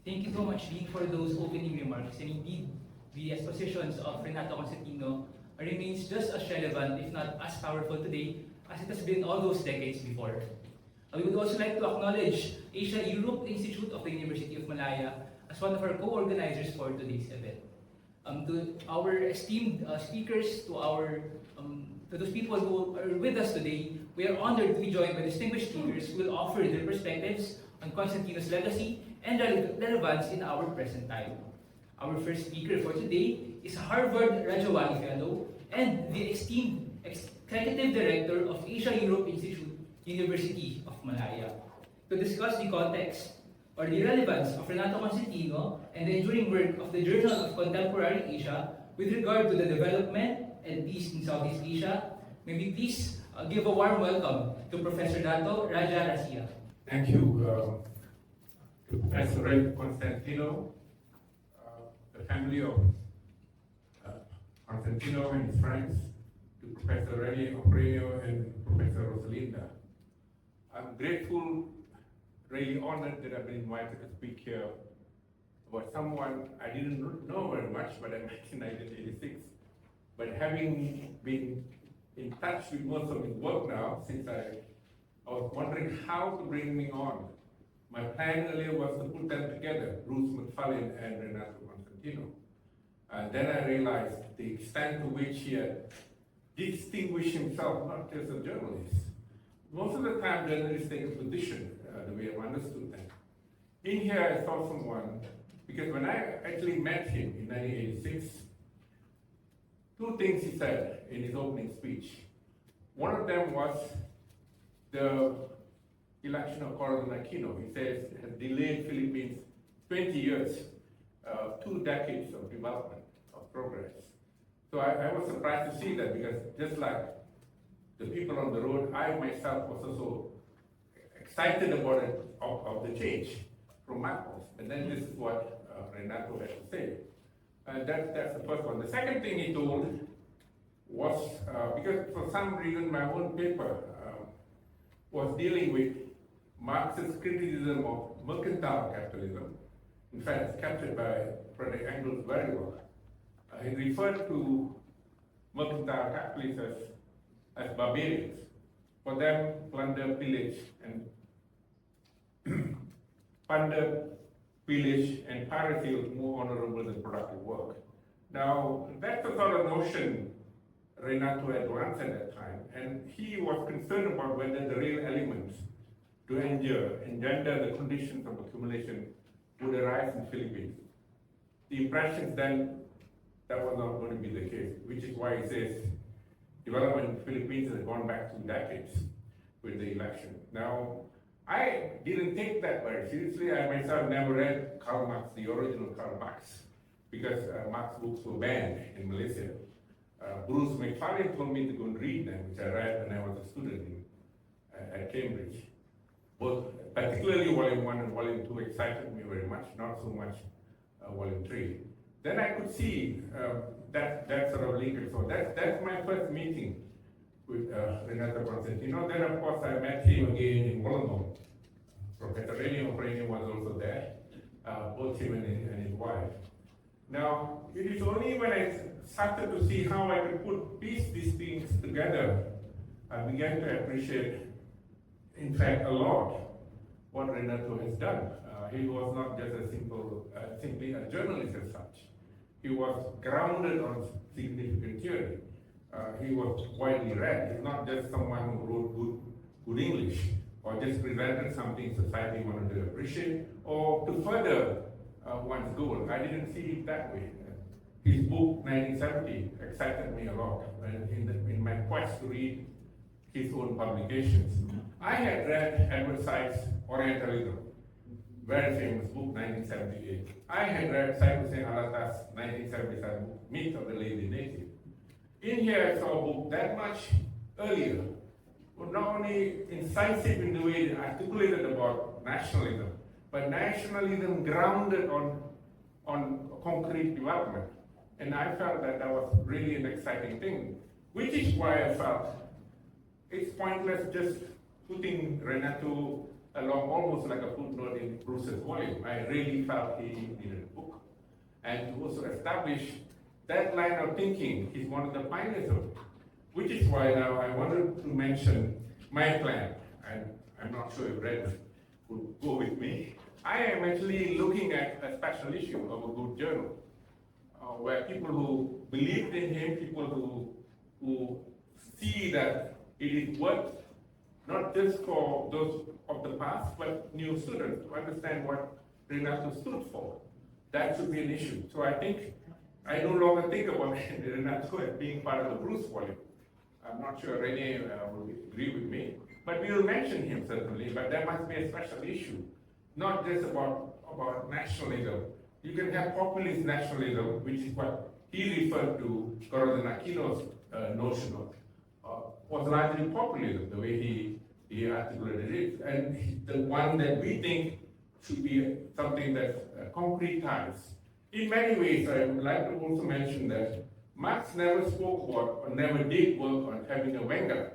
Thank you so much, Dean, for those opening remarks. And indeed, the expositions of Renato Constantino remains just as relevant, if not as powerful today, as it has been all those decades before. We would also like to acknowledge Asia Europe Institute of the University of Malaya as one of our co-organizers for today's event. To our esteemed speakers, to those people who are with us today, we are honored to be joined by distinguished speakers who will offer their perspectives on Constantino's legacy and relevance in our present time. Our first speaker for today is a Harvard Rajawali Fellow and the esteemed Executive Director of Asia Europe Institute, University of Malaya, to discuss the context or the relevance of Renato Constantino and the enduring work of the Journal of Contemporary Asia with regard to the development and peace in Southeast Asia. May we please give a warm welcome to Professor Renato Rasiah. Thank you to Professor Constantino, the family of Constantino and his friends, to Professor Renato and Professor Rosalinda. I'm grateful, really honored that I've been invited to speak here about someone I didn't know very much, but I met in 1986. But having been in touch with most of his work now, since I was wondering how to bring me on. My plan earlier was to put them together, Bruce McFarlane and Renato Constantino. Then I realized the extent to which he had distinguished himself, not just a journalist. Most of the time, journalists take a position, the way I've understood them. In here, I saw someone, because when I actually met him in 1986, two things he said in his opening speech. One of them was the election of Corazon Aquino. He says it has delayed Philippines 20 years, 2 decades of development, of progress. So I was surprised to see that, because just like the people on the road, I myself was also excited about it, of the change from Marcos. And then this is what Renato had to say. That's the first one. The second thing he told was, because for some reason my own paper was dealing with Marx's criticism of mercantile capitalism. In fact, it's captured by Frederick Engels very well. He referred to mercantile capitalists as barbarians. For them, plunder, pillage, and piracy was more honorable than productive work. Now, that's the sort of notion Renato advanced at that time, and he was concerned about whether the real elements to engender the conditions of accumulation would arise in the Philippines. The impressions then that was not going to be the case, which is why he says development in the Philippines has gone back 2 decades with the election. Now, I didn't take that very seriously. I myself never read Karl Marx, the original Karl Marx, because Marx books were banned in Malaysia. Bruce McFarlane told me to go and read them, which I read when I was a student at Cambridge. Both, particularly Volume 1 and Volume 2 excited me very much, not so much Volume 3. Then I could see that sort of linkage. So that's my first meeting with Renato Constantino. Then, of course, I met him again in Wollongong. Professor Renato was also there, both him and his wife. Now, it is only when I started to see how I could piece these things together, I began to appreciate, in fact, a lot what Renato has done. He was not just simply a journalist as such. He was grounded on significant theory. He was widely read. He's not just someone who wrote good English or just presented something society wanted to appreciate or to further one's goal. I didn't see it that way. His book, 1970, excited me a lot in my quest to read his own publications. I had read Edward Said's Orientalism, very famous book, 1978. I had read Said Hussein Alatas' 1977 book, Myth of the Lazy Native. In here, I saw a book that much earlier, but not only incisive in the way it articulated about nationalism, but nationalism grounded on concrete development. And I felt that was really an exciting thing, which is why I felt it's pointless just putting Renato along almost like a footnote in Bruce's volume. I really felt he needed a book. And to also establish that line of thinking, he's one of the pioneers of it. Which is why now I wanted to mention my plan, and I'm not sure if Red will go with me. I am actually looking at a special issue of a good journal, where people who believed in him, people who see that it is worth, not just for those of the past, but new students to understand what Renato stood for. That should be an issue. So I think, I no longer think about Renato as being part of the Bruce volume. I'm not sure Rene will agree with me, but we will mention him certainly, but there must be a special issue, not just about nationalism. You can have populist nationalism, which is what he referred to, Constantino's notion of, was largely populism, the way he articulated it, and the one that we think should be something that's concretized. In many ways, I would like to also mention that Marx never spoke about, or never did work on having a Wenger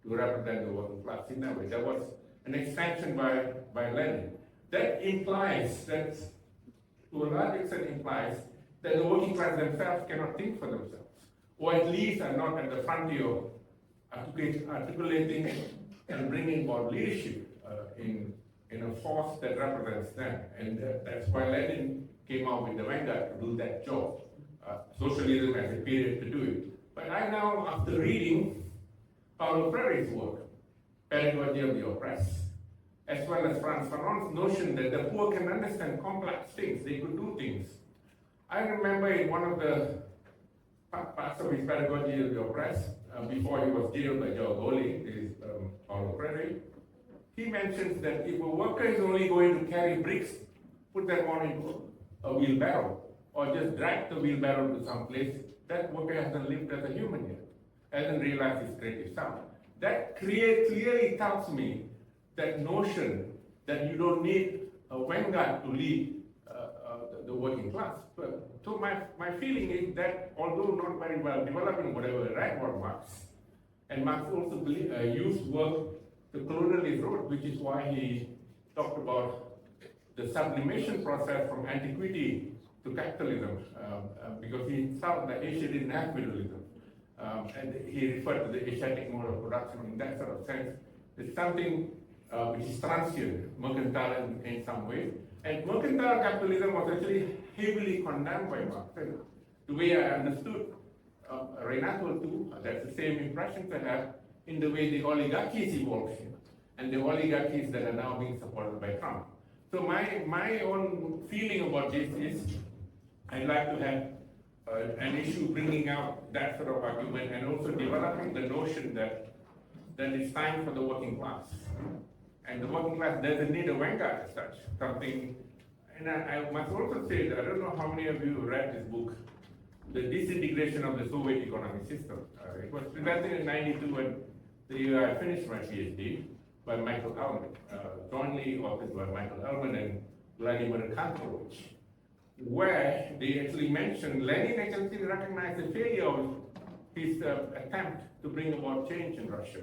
to represent the working class in that way. There was an expansion by Lenin. That implies, that to a large extent implies, that the working class themselves cannot think for themselves, or at least are not at the frontier of articulating and bringing about leadership in a force that represents them. And that's why Lenin came out with the Wenger to do that job. Socialism as a period to do it. But I now, after reading Paulo Freire's work, Pedagogy of the Oppressed, as well as Frantz Fanon's notion that the poor can understand complex things, they could do things. I remember in one of the parts of his Pedagogy of the Oppressed, before he was jailed by Joe Goli, Paulo Freire, he mentions that if a worker is only going to carry bricks, put them on a wheelbarrow, or just drag the wheelbarrow to some place, that worker hasn't lived as a human yet, hasn't realized his creative sound. That clearly tells me that notion that you don't need a Wenger to lead the working class. So my feeling is that although not very well developing whatever I read about Marx, and Marx also used work the colonialist wrote, which is why he talked about the sublimation process from antiquity to capitalism, because he felt that Asia didn't have feudalism. And he referred to the Asiatic mode of production in that sort of sense. It's something which is transient, mercantile in some way. And mercantile capitalism was actually heavily condemned by Marx. And the way I understood Renato too, that's the same impressions I have in the way the oligarchies evolved, and the oligarchies that are now being supported by Trump. So my own feeling about this is, I'd like to have an issue bringing out that sort of argument and also developing the notion that it's time for the working class. And the working class doesn't need a Wenger as such, something, and I must also say that I don't know how many of you read this book, The Disintegration of the Soviet Economic System. It was presented in '92 and the year I finished my PhD by Michael Ellman, jointly authored by Michael Ellman and Vladimir Kantorovich, where they actually mentioned Lenin actually recognized the failure of his attempt to bring about change in Russia.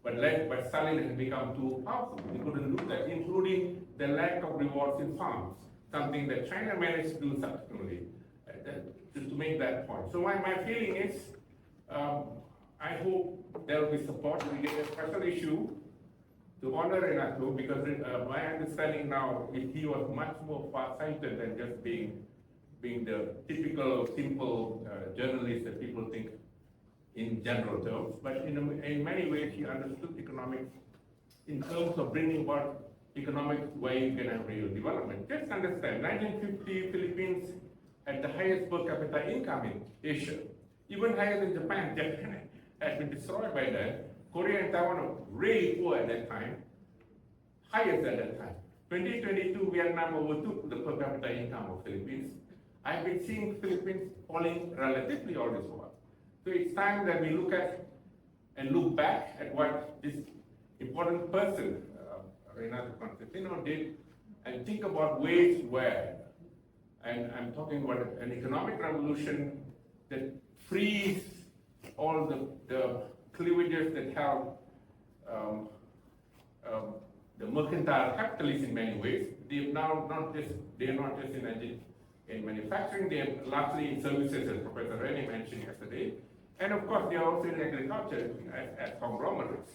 But led by Stalin had become too powerful. He couldn't do that, including the lack of rewards in farms, something that China managed to do subsequently, just to make that point. So my feeling is, I hope there will be support. We get a special issue to honor Renato, because my understanding now is he was much more far-sighted than just being the typical, simple journalist that people think in general terms. But in many ways, he understood economics in terms of bringing about economic way you can have real development. Just understand, 1950, Philippines had the highest per capita income in Asia, even higher than Japan. Japan had been destroyed by that. Korea and Taiwan were really poor at that time, highest at that time. 2022, Vietnam overtook the per capita income of Philippines. I've been seeing Philippines falling relatively all this while. So it's time that we look at and look back at what this important person, Renato Constantino, did, and think about ways where, and I'm talking about an economic revolution that frees all the cleavages that held the mercantile capitalists in many ways. They're now they're not just in manufacturing, they're largely in services, as Professor Rene mentioned yesterday. And of course, they are also in agriculture as conglomerates.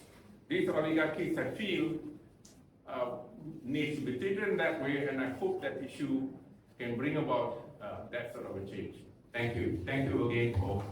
These oligarchies, I feel, needs to be treated in that way, and I hope that issue can bring about that sort of a change. Thank you. Thank you again for